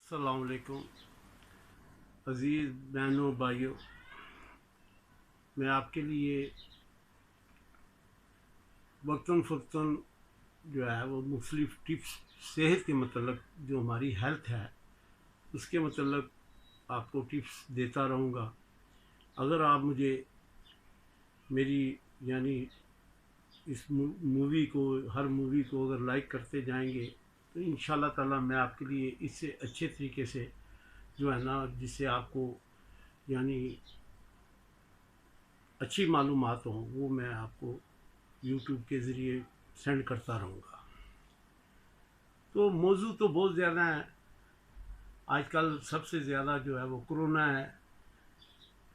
السلام علیکم عزیز بہنوں بھائیوں، میں آپ کے لیے وقتاً فوقتاً جو ہے وہ مختلف ٹپس صحت کے متعلق جو ہماری ہیلتھ ہے اس کے متعلق آپ کو ٹپس دیتا رہوں گا۔ اگر آپ مجھے میری یعنی اس ہر مووی کو اگر لائک کرتے جائیں گے تو انشاءاللہ تعالی میں آپ کے لیے اس سے اچھے طریقے سے جو ہے نا، جس سے آپ کو یعنی اچھی معلومات ہوں، وہ میں آپ کو یوٹیوب کے ذریعے سینڈ کرتا رہوں گا۔ تو موضوع تو بہت زیادہ ہیں۔ آج کل سب سے زیادہ جو ہے وہ کرونا ہے،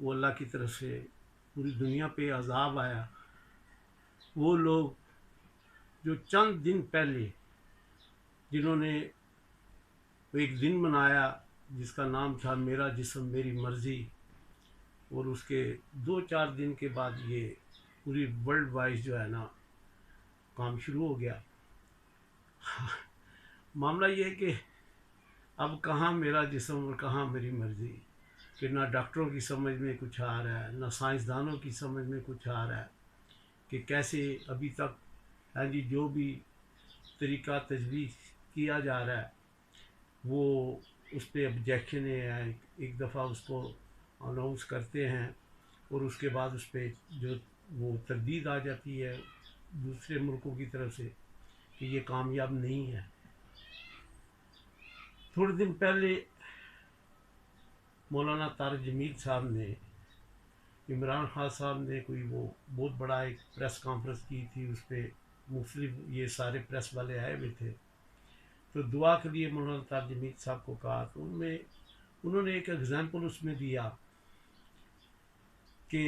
وہ اللہ کی طرف سے پوری دنیا پہ عذاب آیا۔ وہ لوگ جو چند دن پہلے جنہوں نے ایک دن منایا جس کا نام تھا میرا جسم میری مرضی، اور اس کے 2-4 دن کے بعد یہ پوری ورلڈ وائز جو ہے نا کام شروع ہو گیا۔ معاملہ یہ ہے کہ اب کہاں میرا جسم اور کہاں میری مرضی، کہ نہ ڈاکٹروں کی سمجھ میں کچھ آ رہا ہے، نہ سائنسدانوں کی سمجھ میں کچھ آ رہا ہے کہ کیسے ابھی تک جی جو بھی طریقہ تجویز کیا جا رہا ہے وہ اس پہ آبجیکشنیں ہیں، ایک دفعہ اس کو اناؤنس کرتے ہیں اور اس کے بعد اس پہ جو وہ تردید آ جاتی ہے دوسرے ملکوں کی طرف سے کہ یہ کامیاب نہیں ہے۔ تھوڑے دن پہلے مولانا طارق جمیل صاحب نے، عمران خان صاحب نے کوئی وہ بہت بڑا ایک پریس کانفرنس کی تھی، اس پہ مختلف یہ سارے پریس والے آئے ہوئے تھے، تو دعا کے لیے مولانا طارق جمیل صاحب کو کہا، تو انہوں نے ایک ایگزامپل اس میں دیا کہ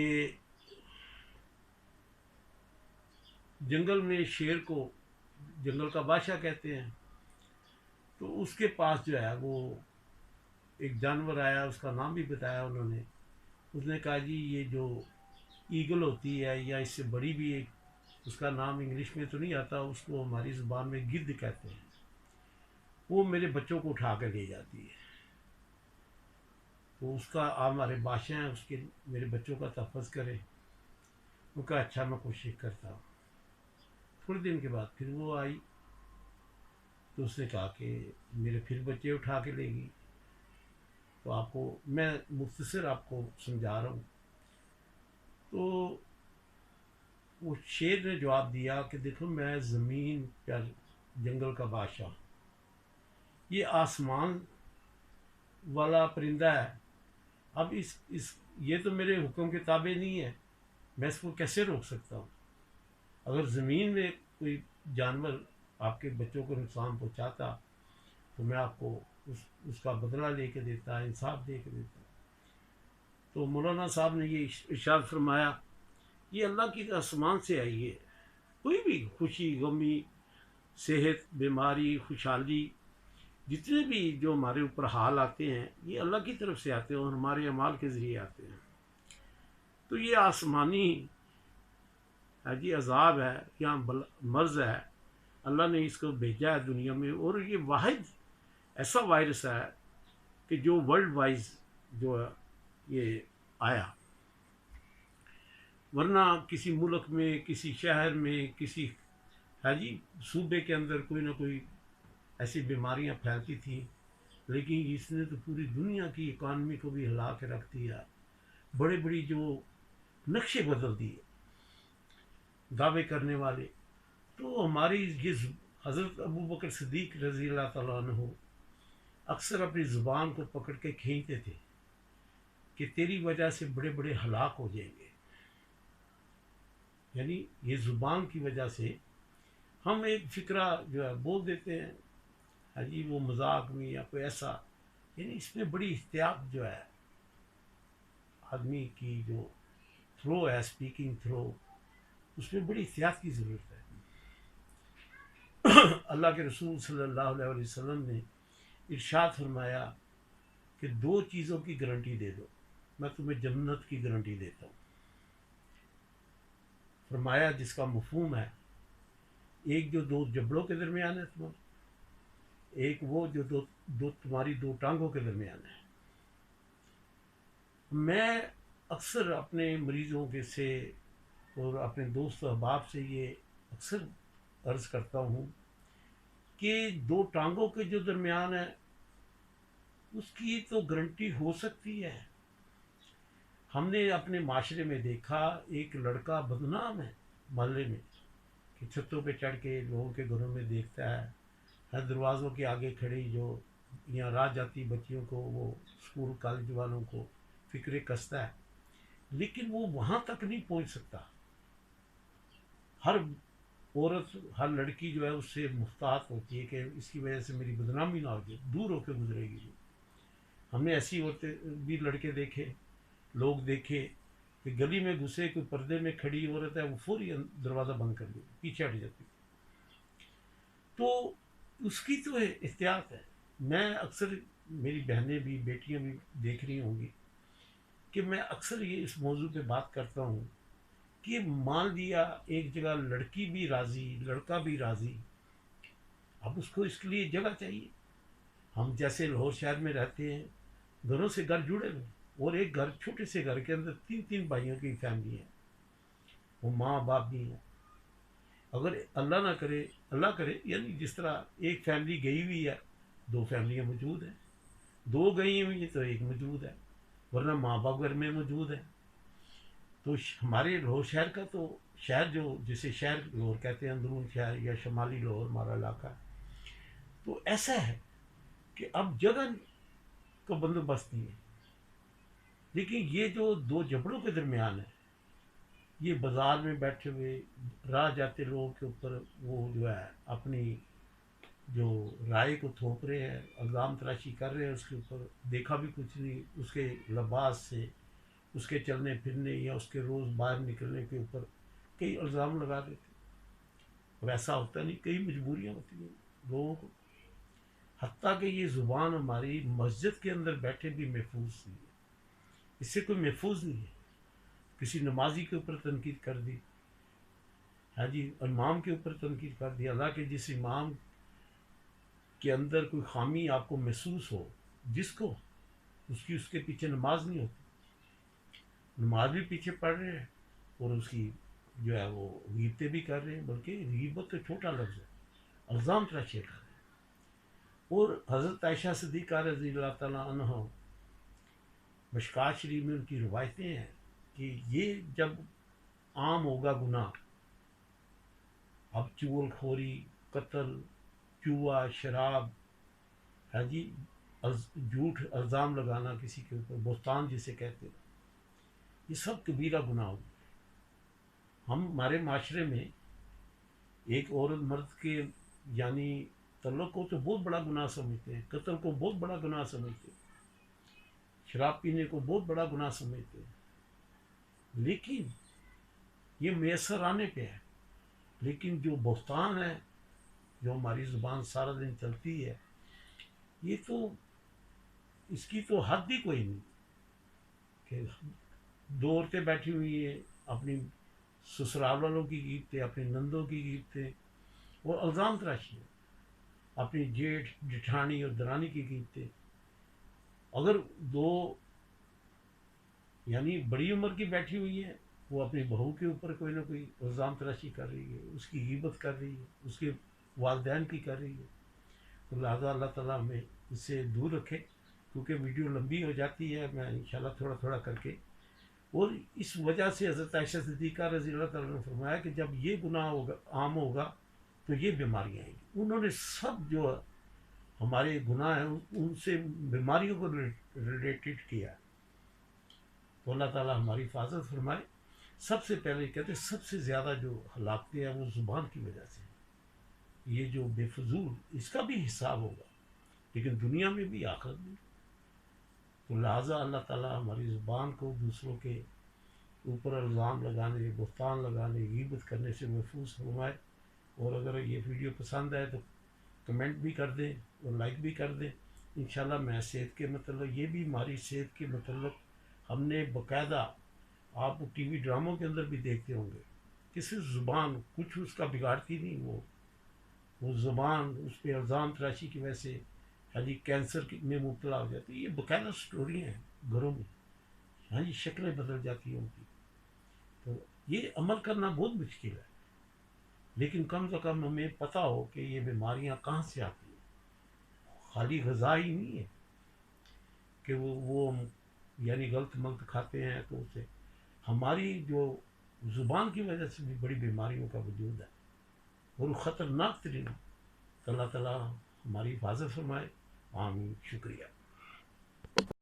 جنگل میں شیر کو جنگل کا بادشاہ کہتے ہیں، تو اس کے پاس جو ہے وہ ایک جانور آیا، اس کا نام بھی بتایا انہوں نے۔ اس نے کہا جی یہ جو ایگل ہوتی ہے یا اس سے بڑی بھی ایک، اس کا نام انگلش میں تو نہیں آتا، اس کو ہماری زبان میں گدھ کہتے ہیں، وہ میرے بچوں کو اٹھا کر لے جاتی ہے، تو اس کا آپ ہمارے بادشاہ ہیں، اس کے میرے بچوں کا تحفظ کریں۔ وہ کہا اچھا میں کوشش کرتا ہوں۔ تھوڑے دن کے بعد پھر وہ آئی، تو اس نے کہا کہ میرے پھر بچے اٹھا کے لے گی۔ تو آپ کو میں مختصر آپ کو سمجھا رہا ہوں۔ تو وہ شیر نے جواب دیا کہ دیکھو میں زمین پر جنگل کا بادشاہ، یہ آسمان والا پرندہ ہے، اب یہ تو میرے حکم کے تابع نہیں ہے، میں اس کو کیسے روک سکتا ہوں؟ اگر زمین میں کوئی جانور آپ کے بچوں کو نقصان پہنچاتا تو میں آپ کو اس کا بدلہ لے کے دیتا، انصاف دے کے دیتا۔ تو مولانا صاحب نے یہ ارشاد فرمایا، یہ اللہ کی آسمان سے آئی ہے، کوئی بھی خوشی غمی صحت بیماری خوشحالی جتنے بھی جو ہمارے اوپر حال آتے ہیں یہ اللہ کی طرف سے آتے ہیں اور ہمارے اعمال کے ذریعے آتے ہیں۔ تو یہ آسمانی ہے جی عذاب ہے یا مرض ہے، اللہ نے اس کو بھیجا ہے دنیا میں، اور یہ واحد ایسا وائرس ہے کہ جو ورلڈ وائز جو ہے یہ آیا، ورنہ کسی ملک میں کسی شہر میں کسی ہے جی صوبے کے اندر کوئی نہ کوئی ایسی بیماریاں پھیلتی تھیں، لیکن اس نے تو پوری دنیا کی اکانومی کو بھی ہلا کے رکھ دیا، بڑے بڑی جو نقشے بدل دیے دعوے کرنے والے۔ تو ہماری یہ حضرت ابو بکر صدیق رضی اللہ تعالیٰ عنہ اکثر اپنی زبان کو پکڑ کے کھینچتے تھے کہ تیری وجہ سے بڑے بڑے ہلاک ہو جائیں گے، یعنی یہ زبان کی وجہ سے ہم ایک فکرہ جو ہے بول دیتے ہیں، ہاں جی وہ مذاق میں یا کوئی ایسا، یعنی اس میں بڑی احتیاط جو ہے آدمی کی جو تھرو ہے اسپیکنگ تھرو، اس میں بڑی احتیاط کی ضرورت ہے۔ اللہ کے رسول صلی اللہ علیہ وسلم نے ارشاد فرمایا کہ 2 چیزوں کی گارنٹی دے دو، میں تمہیں جنت کی گارنٹی دیتا ہوں۔ فرمایا جس کا مفہوم ہے ایک جو 2 جبڑوں کے درمیان ہے تمہارے، ایک وہ جو دو تمہاری دو ٹانگوں کے درمیان ہے. میں اکثر اپنے مریضوں کے سے اور اپنے دوست احباب سے یہ اکثر عرض کرتا ہوں کہ دو ٹانگوں کے جو درمیان ہے اس کی تو گارنٹی ہو سکتی ہے. ہم نے اپنے معاشرے میں دیکھا ایک لڑکا بدنام ہے محلے میں کہ چھتوں پہ چڑھ کے لوگوں کے گھروں میں دیکھتا ہے، ہر دروازوں کے آگے کھڑی جو یہاں راہ جاتی بچیوں کو، وہ اسکول کالج والوں کو فکرے کستا ہے، لیکن وہ وہاں تک نہیں پہنچ سکتا. ہر عورت، ہر لڑکی جو ہے اس سے محتاط ہوتی ہے کہ اس کی وجہ سے میری بدنامی نہ ہو جائے، دور ہو کے گزرے گی. ہم نے ایسی عورتیں بھی لڑکے دیکھے، لوگ دیکھے کہ گلی میں گھسے، کوئی پردے میں کھڑی عورت ہے وہ فوری دروازہ بند کر دے، پیچھے ہٹ جاتی. تو اس کی تو احتیاط ہے. میں اکثر، میری بہنیں بھی، بیٹیاں بھی دیکھ رہی ہوں گی کہ میں اکثر یہ اس موضوع پہ بات کرتا ہوں کہ مان لیا ایک جگہ لڑکی بھی راضی، لڑکا بھی راضی، اب اس کو اس کے لیے جگہ چاہیے. ہم جیسے لاہور شہر میں رہتے ہیں، گھروں سے گھر جڑے ہوئے، اور ایک گھر، چھوٹے سے گھر کے اندر تین تین بھائیوں کی فیملی ہے، وہ ماں باپ بھی ہیں. اگر اللہ نہ کرے، اللہ کرے، یعنی جس طرح ایک فیملی گئی ہوئی ہے، دو فیملیاں موجود ہیں، دو گئی ہوئی ہیں تو ایک موجود ہے، ورنہ ماں باپ گھر میں موجود ہے. تو ہمارے لاہور شہر کا تو، شہر جو جسے شہر لاہور کہتے ہیں، اندرون شہر یا شمالی لاہور ہمارا علاقہ ہے، تو ایسا ہے کہ اب جگہ کا بندوبست نہیں ہے. لیکن یہ جو دو جبڑوں کے درمیان ہے، یہ بازار میں بیٹھے ہوئے راہ جاتے لوگوں کے اوپر وہ جو ہے اپنی جو رائے کو تھوپ رہے ہیں، الزام تراشی کر رہے ہیں اس کے اوپر، دیکھا بھی کچھ نہیں اس کے لباس سے، اس کے چلنے پھرنے یا اس کے روز باہر نکلنے کے اوپر کئی الزام لگا دیتے. ویسا ہوتا نہیں، کئی مجبوریاں ہوتی ہیں لوگوں کو. حتیٰ کہ یہ زبان ہماری مسجد کے اندر بیٹھے بھی محفوظ نہیں ہے، اس سے کوئی محفوظ نہیں ہے. کسی نمازی کے اوپر تنقید کر دی، ہاں جی، امام کے اوپر تنقید کر دی، اللہ کے جس امام کے اندر کوئی خامی آپ کو محسوس ہو، جس کو اس کے پیچھے نماز نہیں ہوتی، نماز بھی پیچھے پڑھ رہے ہیں اور اس کی جو ہے وہ غیبتیں بھی کر رہے ہیں، بلکہ غیبت تو چھوٹا لفظ ہے، الزام تراشی کر رہے ہیں. اور حضرت عائشہ صدیقہ رضی اللہ تعالیٰ عنہ، مشکات شریف میں ان کی روایتیں ہیں کہ یہ جب عام ہوگا گناہ، اب چغل خوری، قتل، جوا، شراب، ہے جی، جھوٹ الزام لگانا کسی کے اوپر، بہتان جسے کہتے ہیں، یہ سب کبیرہ گناہ ہوگا. ہمارے معاشرے میں ایک عورت مرد کے یعنی تعلق کو تو بہت بڑا گناہ سمجھتے ہیں، قتل کو بہت بڑا گناہ سمجھتے ہیں، شراب پینے کو بہت بڑا گناہ سمجھتے ہیں. لیکن یہ میسر آنے پہ ہے. لیکن جو بہتان ہے، جو ہماری زبان سارا دن چلتی ہے، یہ تو اس کی تو حد ہی کوئی نہیں. کہ دو عورتیں بیٹھی ہوئی ہیں، اپنی سسرال والوں کی غیبتیں، اپنی نندوں کی غیبتیں اور الزام تراشی، اپنی جیٹھ جٹھانی اور درانی کی غیبتیں. اگر دو یعنی بڑی عمر کی بیٹھی ہوئی ہے، وہ اپنی بہو کے اوپر کوئی نہ کوئی الزام تراشی کر رہی ہے، اس کی غیبت کر رہی ہے، اس کے والدین کی کر رہی ہے. تو لہٰذا اللہ تعالیٰ ہمیں اس سے دور رکھے. کیونکہ ویڈیو لمبی ہو جاتی ہے، میں انشاءاللہ تھوڑا تھوڑا کر کے. اور اس وجہ سے حضرت عائشہ صدیقہ رضی اللہ تعالیٰ نے فرمایا کہ جب یہ گناہ ہوگا، عام ہوگا، تو یہ بیماریاں آئیں گی. انہوں نے سب جو ہمارے گناہ ہیں ان سے بیماریوں کو ریلیٹڈ کیا. تو اللہ تعالیٰ ہماری حفاظت فرمائے. سب سے پہلے کہتے ہیں سب سے زیادہ جو ہلاکتیں ہیں وہ زبان کی وجہ سے. یہ جو بے فضول، اس کا بھی حساب ہوگا، لیکن دنیا میں بھی آخرت میں. تو لہٰذا اللہ تعالیٰ ہماری زبان کو دوسروں کے اوپر الزام لگانے، بہتان لگانے، غیبت کرنے سے محفوظ فرمائے. اور اگر یہ ویڈیو پسند آئے تو کمنٹ بھی کر دیں اور لائک بھی کر دیں. انشاءاللہ میں صحت کے متعلق، یہ بھی ہماری صحت کے متعلق ہم نے باقاعدہ، آپ ٹی وی ڈراموں کے اندر بھی دیکھتے ہوں گے کہ صرف زبان کچھ اس کا بگاڑتی نہیں، وہ زبان اس پہ الزام تراشی کی وجہ سے ہاں جی کینسر میں مبتلا ہو جاتی ہے. یہ باقاعدہ اسٹوری ہیں گھروں میں. ہاں جی شکلیں بدل جاتی ہیں ان کی. تو یہ عمل کرنا بہت مشکل ہے، لیکن کم سے کم ہمیں پتہ ہو کہ یہ بیماریاں کہاں سے آتی ہیں. خالی غذا ہی نہیں ہے کہ وہ یعنی غلط ملت کھاتے ہیں تو اسے ہماری جو زبان کی وجہ سے بھی بڑی بیماریوں کا وجود ہے اور وہ خطرناک ترین. اللہ تعالیٰ ہماری حفاظت فرمائے. آمین. شکریہ.